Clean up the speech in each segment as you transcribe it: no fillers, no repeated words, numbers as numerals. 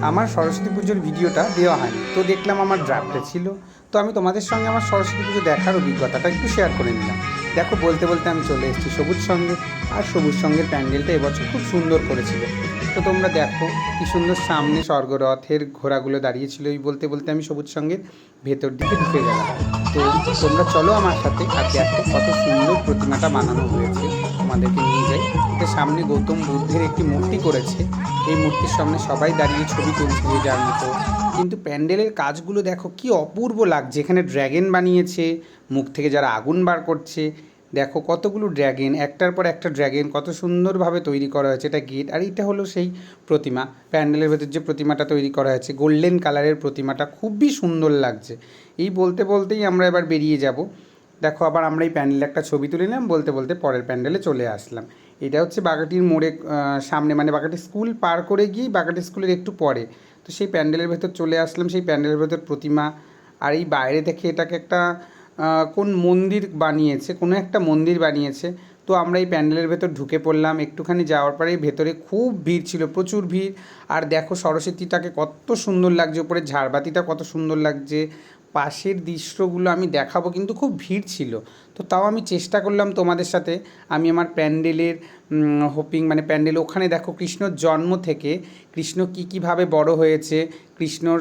আমার সরস্বতী পুজোর ভিডিওটা দেওয়া হয়নি, তো দেখলাম আমার ড্রাফটে ছিল, তো আমি তোমাদের সঙ্গে আমার সরস্বতী পুজো দেখার অভিজ্ঞতাটা একটু শেয়ার করে নিলাম। দেখো, বলতে বলতে আমি চলে এসেছি সবুজ সঙ্গে। আর সবুজ সঙ্গের প্যান্ডেলটা এবছর খুব সুন্দর করেছিল। তো তোমরা দেখো কি সুন্দর সামনে স্বর্গরথের ঘোড়াগুলো দাঁড়িয়েছিল। এই বলতে বলতে আমি সবুজ সঙ্গের ভেতর দিকে ঢুকে গেলাম। তো তোমরা চলো আমার সাথে, আর দেখো কত সুন্দর প্রতিমাটা বানানো হয়েছে। তোমাদেরকে নিয়ে যাই। এটা সামনে গৌতম বুদ্ধের একটি মূর্তি করেছে। এই মূর্তির সামনে সবাই দাঁড়িয়ে ছবি তুলছে যে যার মতো। কিন্তু প্যান্ডেলের কাজগুলো দেখো কি অপূর্ব লাগছে। এখানে ড্র্যাগন বানিয়েছে, মুখ থেকে যারা আগুন বার করছে। দেখো কতগুলো ড্র্যাগন, একটার পর একটা ড্র্যাগন, কত সুন্দরভাবে তৈরি করা হয়েছে। এটা গেট, আর এটা হলো সেই প্রতিমা। প্যান্ডেলের ভেতর যে প্রতিমাটা তৈরি করা হয়েছে গোল্ডেন কালারের প্রতিমাটা খুবই সুন্দর লাগছে। এই বলতে বলতেই আমরা এবার বেরিয়ে যাব। দেখো আবার আমরা এই প্যান্ডেলে একটা ছবি তুলে নিলাম, বলতে বলতে পরের প্যান্ডেলে চলে আসলাম। এটা হচ্ছে বাগাটির মোড়ে সামনে, মানে বাগাটি স্কুল পার করে গিয়ে বাগাটি স্কুলের একটু পরে। তো সেই প্যান্ডেলের ভেতর চলে আসলাম। সেই প্যান্ডেলের ভেতর প্রতিমা, আর এই বাইরে থেকে এটাকে একটা কোন মন্দির বানিয়েছে, কোনো একটা মন্দির বানিয়েছে। তো আমরা এই প্যান্ডেলের ভেতর ঢুকে পড়লাম। একটুখানি যাওয়ার পরেই ভেতরে খুব ভিড় ছিল, প্রচুর ভিড়। আর দেখো সরস্বতীটাকে কত সুন্দর লাগছে, উপরে ঝাড়বাতিটা কত সুন্দর লাগছে। পাশের দৃশ্যগুলো আমি দেখাবো, কিন্তু খুব ভিড় ছিল। তো তাও আমি চেষ্টা করলাম তোমাদের সাথে। আমি আমার প্যান্ডেলের হোপিং, মানে প্যান্ডেল ওখানে দেখো কৃষ্ণর জন্ম থেকে কৃষ্ণ কীভাবে বড় হয়েছে, কৃষ্ণর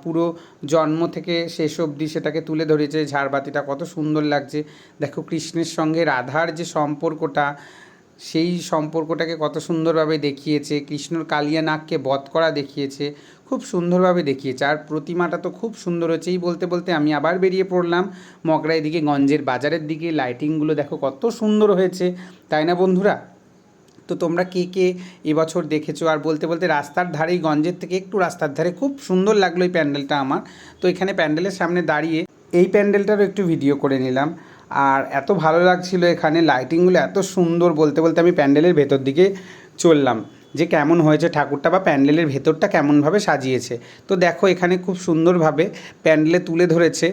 পুরো জন্ম থেকে শেষ অবধি সেটাকে তুলে ধরেছে। ঝাড়বাতিটা কত সুন্দর লাগছে। দেখো কৃষ্ণের সঙ্গে রাধার যে সম্পর্কটা, সেই সম্পর্কটাকে কত সুন্দরভাবে দেখিয়েছে। কৃষ্ণর কালিয়া নাগকে বধ করা দেখিয়েছে, খুব সুন্দরভাবে দেখিয়েছে। আর প্রতিমাটা তো খুব সুন্দর হয়েছে। এই বলতে বলতে আমি আবার বেরিয়ে পড়লাম মগরার দিকে, গঞ্জের বাজারের দিকে। লাইটিংগুলো দেখো কত সুন্দর হয়েছে, তাই না বন্ধুরা? তো তোমরা কে কে এবছর দেখেছো? আর বলতে বলতে রাস্তার ধারেই, গঞ্জের থেকে একটু রাস্তার ধারে, খুব সুন্দর লাগলো এই প্যান্ডেলটা আমার। তো এখানে প্যান্ডেলের সামনে দাঁড়িয়ে এই প্যান্ডেলটারও একটু ভিডিও করে নিলাম। আর এত ভালো লাগছিল এখানে, লাইটিংগুলো এত সুন্দর। বলতে বলতে আমি প্যান্ডেলের ভেতর দিকে চললাম, যে কেমন হয়েছে ঠাকুরটা বা প্যান্ডেলের ভেতরটা কেমনভাবে সাজিয়েছে। তো দেখো এখানে খুব সুন্দরভাবে প্যান্ডেলে তুলে ধরেছে।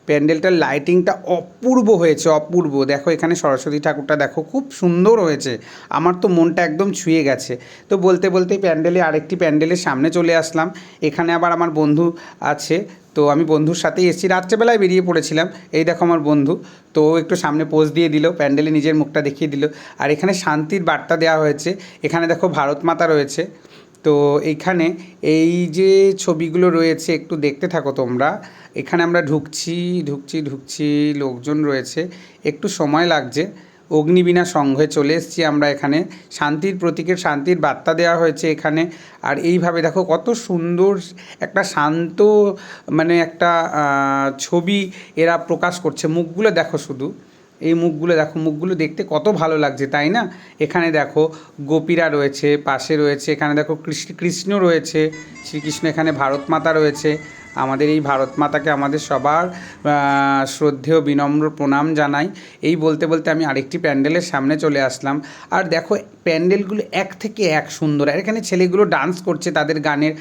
প্যান্ডেলটার লাইটিংটা অপূর্ব হয়েছে, অপূর্ব। দেখো এখানে সরস্বতী ঠাকুরটা দেখো খুব সুন্দর হয়েছে, আমার তো মনটা একদম ছুঁয়ে গেছে। তো বলতে বলতেই প্যান্ডেলে আরেকটি প্যান্ডেলের সামনে চলে আসলাম। এখানে আবার আমার বন্ধু আছে, তো আমি বন্ধুর সাথেই এসেছি। রাত্রেবেলায় বেরিয়ে পড়েছিলাম। এই দেখো আমার বন্ধু, তো একটু সামনে পোজ দিয়ে দিল, প্যান্ডেলে নিজের মুখটা দেখিয়ে দিল। আর এখানে শান্তির বার্তা দেওয়া হয়েছে। এখানে দেখো ভারত মাতা রয়েছে। তো এইখানে এই যে ছবিগুলো রয়েছে একটু দেখতে থাকো তোমরা। এখানে আমরা ঢুকছি ঢুকছি ঢুকছি, লোকজন রয়েছে, একটু সময় লাগছে। অগ্নিবীণা সংঘে চলে এসেছি আমরা। এখানে শান্তির প্রতীকের, শান্তির বার্তা দেওয়া হয়েছে এখানে। আর এইভাবে দেখো কত সুন্দর একটা শান্ত, মানে একটা ছবি এরা প্রকাশ করছে। মুখগুলো দেখো শুধু, এই মুখগুলো দেখো, মুখগুলো দেখতে কত ভালো লাগছে, তাই না? এখানে দেখো গোপীরা রয়েছে, পাশে রয়েছে এখানে দেখো কৃষ্ণ রয়েছে, শ্রীকৃষ্ণ। এখানে ভারত মাতা রয়েছে। আমাদের এই ভারত মাতাকে আমাদের সবার শ্রদ্ধেয় বিনম্র প্রণাম জানাই। এই বলতে বলতে আমি আরেকটি প্যান্ডেলের সামনে চলে আসলাম। আর দেখো প্যান্ডেলগুলো এক থেকে এক সুন্দর। আর এখানে ছেলেগুলো ডান্স করছে, তাদের গানের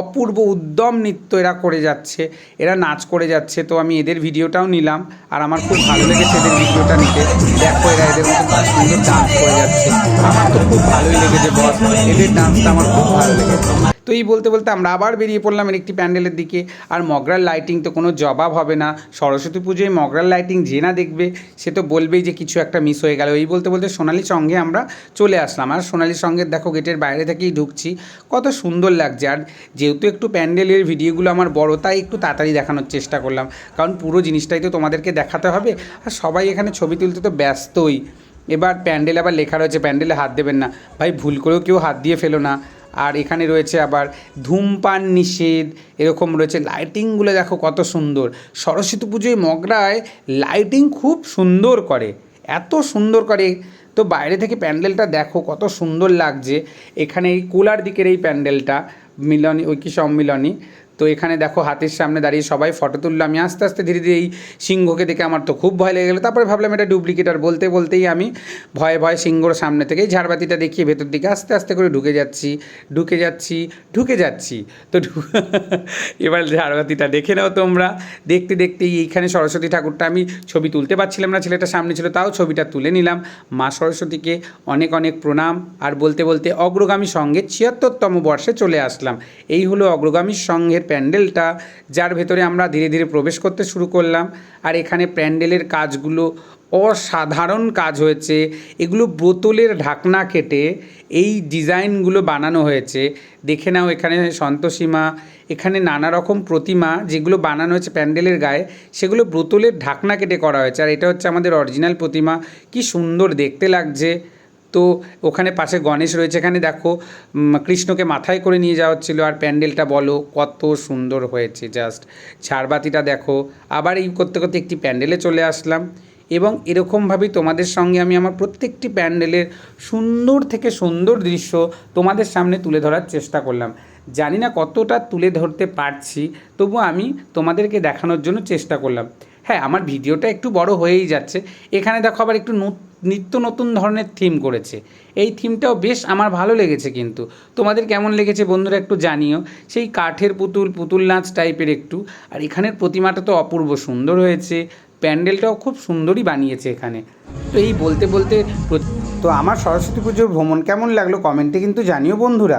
অপূর্ব উদ্যম নৃত্য এরা করে যাচ্ছে, এরা নাচ করে যাচ্ছে। তো আমি এদের ভিডিওটাও নিলাম, আর আমার খুব ভালো লেগেছে এদের ভিডিওটা নিতে। দেখো এরা এদের মতো খুব সুন্দর ডান্স করে যাচ্ছে, আমার তো খুব ভালোই লেগেছে বস, এদের ডান্সটা আমার খুব ভালো লেগেছে। তো এই বলতে বলতে আমরা আবার বেরিয়ে পড়লাম এর একটি প্যান্ডেলের দিকে। আর মগরার লাইটিং তো কোনো জবাব হবে না। সরস্বতী পুজোয় মগরার লাইটিং যে না দেখবে সে তো বলবেই যে কিছু একটা মিস হয়ে গেল। এই বলতে বলতে সোনালী সঙ্গে আমরা চলে আসলাম। আর সোনালী সঙ্গের দেখো গেটের বাইরে থেকেই ঢুকছি, কত সুন্দর লাগছে। আর যেহেতু একটু প্যান্ডেলের ভিডিওগুলো আমার বড়, তাই একটু তাড়াতাড়ি দেখানোর চেষ্টা করলাম, কারণ পুরো জিনিসটাই তো তোমাদেরকে দেখাতে হবে। আর সবাই এখানে ছবি তুলতে তো ব্যস্তই। এবার প্যান্ডেলে আবার লেখা রয়েছে প্যান্ডেলে হাত দেবেন না, ভাই ভুল করেও কেউ হাত দিয়ে ফেলো না। আর এখানে রয়েছে আবার ধূমপান নিষেধ, এরকম রয়েছে। লাইটিংগুলো দেখো কত সুন্দর। সরস্বতী পুজোয় মগরায় লাইটিং খুব সুন্দর করে, এত সুন্দর করে। তো বাইরে থেকে প্যান্ডেলটা দেখো কত সুন্দর লাগছে। এখানে এই কোলার দিকের এই প্যান্ডেলটা, মিলনী ঐক্য সম্মিলনী। তো এখানে দেখো হাতির সামনে দাঁড়িয়ে সবাই ফটো তুললো, আমি আস্তে আস্তে ধীরে ধীরে এই সিংহকে দেখে আমার তো খুব ভয় লেগে গেলো। তারপরে ভাবলাম এটা ডুপ্লিকেট, আর বলতে বলতেই আমি ভয়ে ভয়ে সিংহর সামনে থেকেই ঝাড়বাতিটা দেখিয়ে ভেতর দিকে আস্তে আস্তে করে ঢুকে যাচ্ছি। তো এবার ঝাড়বাতিটা দেখে নাও তোমরা। দেখতে দেখতে এইখানে সরস্বতী ঠাকুরটা আমি ছবি তুলতে পারছিলাম না, ছেলেটা সামনে ছিল, তাও ছবিটা তুলে নিলাম। মা সরস্বতীকে অনেক অনেক প্রণাম। আর বলতে বলতে অগ্রগামী সঙ্ঘের ৭৬তম বর্ষে চলে আসলাম। এই হলো অগ্রগামী সঙ্ঘের প্যান্ডেলটা, যার ভেতরে আমরা ধীরে ধীরে প্রবেশ করতে শুরু করলাম। আর এখানে প্যান্ডেলের কাজগুলো অসাধারণ কাজ হয়েছে। এগুলো বোতলের ঢাকনা কেটে এই ডিজাইনগুলো বানানো হয়েছে। দেখে নাও এখানে সন্তোষী মা, এখানে নানা রকম প্রতিমা যেগুলো বানানো হয়েছে প্যান্ডেলের গায়ে, সেগুলো বোতলের ঢাকনা কেটে করা হয়েছে। আর এটা হচ্ছে আমাদের অরিজিনাল প্রতিমা, কি সুন্দর দেখতে লাগছে। তো ওখানে পাশে গণেশ রয়েছে, এখানে দেখো কৃষ্ণকে মাথায় করে নিয়ে যাওয়া হচ্ছিলো। আর প্যান্ডেলটা বলো কত সুন্দর হয়েছে, জাস্ট ঝাড়বাতিটা দেখো। আবার এই করতে করতে একটি প্যান্ডেলে চলে আসলাম, এবং এরকমভাবেই তোমাদের সঙ্গে আমি আমার প্রত্যেকটি প্যান্ডেলের সুন্দর থেকে সুন্দর দৃশ্য তোমাদের সামনে তুলে ধরার চেষ্টা করলাম। জানি না কতটা তুলে ধরতে পারছি, তবু আমি তোমাদেরকে দেখানোর জন্য চেষ্টা করলাম। হ্যাঁ, আমার ভিডিওটা একটু বড় হয়েই যাচ্ছে। এখানে দেখো আবার একটু নিত্য নতুন ধরনের থিম করেছে। এই থিমটাও বেশ আমার ভালো লেগেছে, কিন্তু তোমাদের কেমন লেগেছে বন্ধুরা একটু জানিও। সেই কাঠের পুতুল নাচ টাইপের একটু। আর এখানের প্রতিমাটা তো অপূর্ব সুন্দর হয়েছে, প্যান্ডেলটাও খুব সুন্দরই বানিয়েছে এখানে। তো এই বলতে বলতে তো আমার সরস্বতী পুজোর ভ্রমণ কেমন লাগলো কমেন্টে কিন্তু জানিও বন্ধুরা।